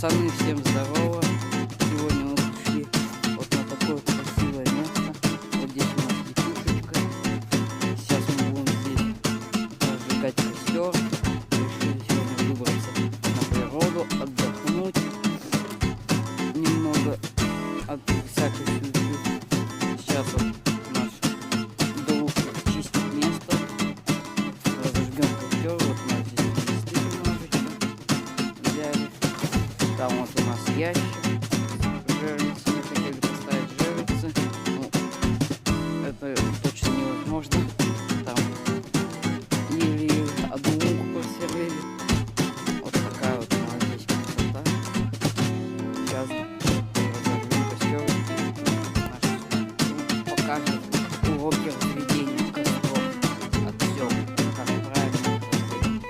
Пацаны, всем здорово! Сегодня мы пришли вот на такое красивое место. Вот здесь у нас дикушечка. Сейчас мы будем здесь разжигать костер. Решили сегодня выбраться на природу, отдохнуть немного от всякой суеты. Сейчас вот наш друг чистит место. Разожгем костер. Вот у нас здесь листы немножечко взяли. Там вот у нас ящик. Жерлицы. Мы хотели поставить жерлицы. Ну, это точно невозможно. Там еле одну луку просверлили. Вот такая вот у нас здесь красота. Сейчас разожгем костер. Наш покажет уроки разведения костров. От всего, как правильно строить.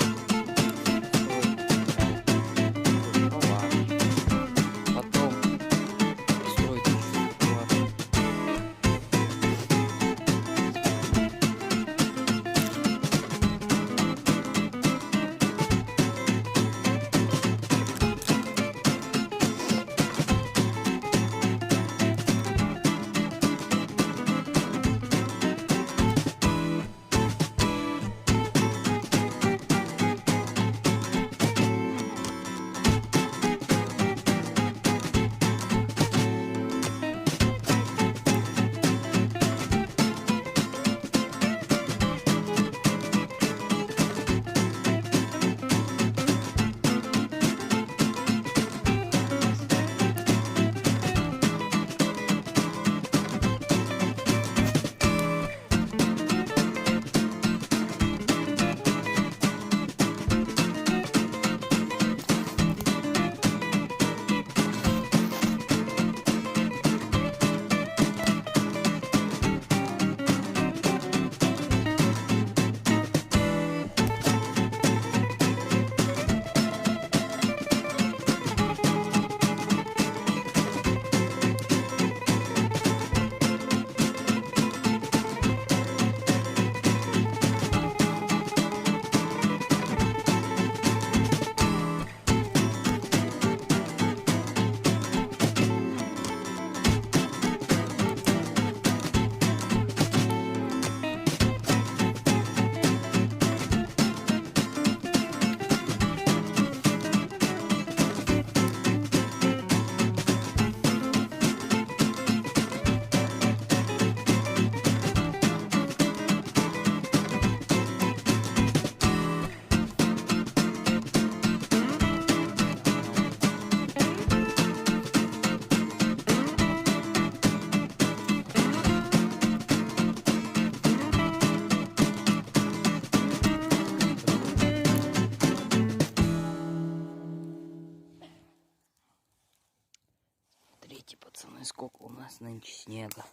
Смотрите, пацаны, сколько у нас нынче снега.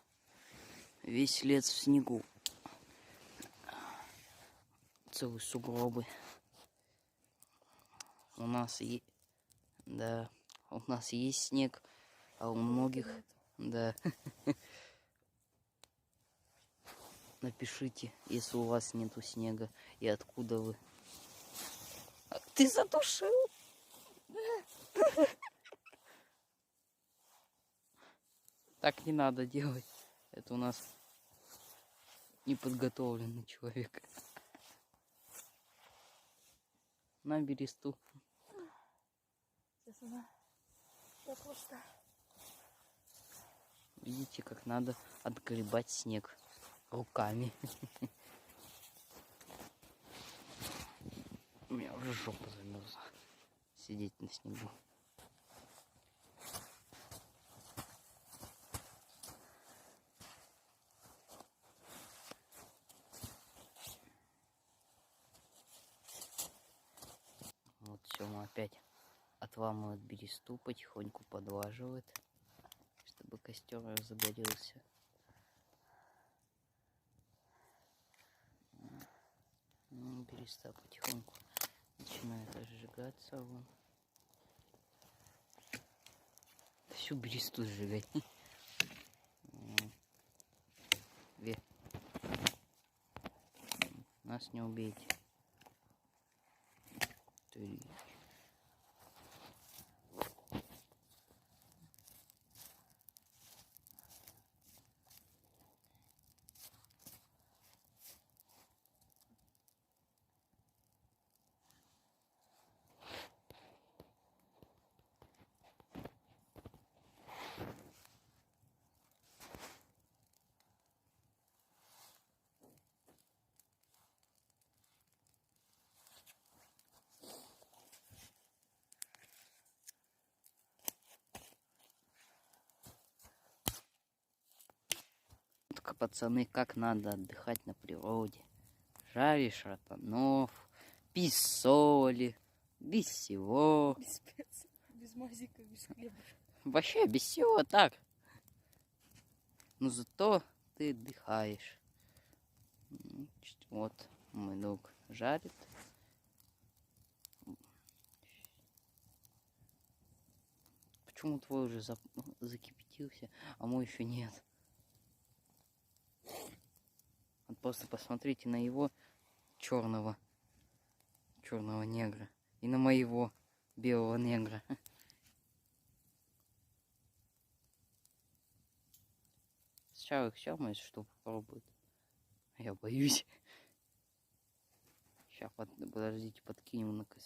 Весь лес в снегу. Целые сугробы. У нас да, у нас есть снег, а у многих, да. Напишите, если у вас нету снега, и откуда вы. Ты задушил? Так не надо делать. Это у нас неподготовленный человек. На бересту. Сейчас она пуста. Видите, как надо отгребать снег руками. У меня уже жопа замерзла. Сидеть на снегу. Вот Сёма опять отламывает бересту, потихоньку подваживает, чтобы костер загорелся. Ну, береста потихоньку начинает разжигаться. Вон. Всю бересту сжигать. Нас не убейте. 3. пацаны, как надо отдыхать на природе. Жаришь ротанов, без соли, без всего. Без специй, без мазика, без хлебушка. Вообще без всего так. Но зато ты отдыхаешь. Вот мой друг жарит. Почему твой уже закипятился, а мой еще нет? Вот просто посмотрите на его черного негра и на моего белого негра. Сначала их щелкнуть, что попробует. Я боюсь. Сейчас, подождите, подкинем на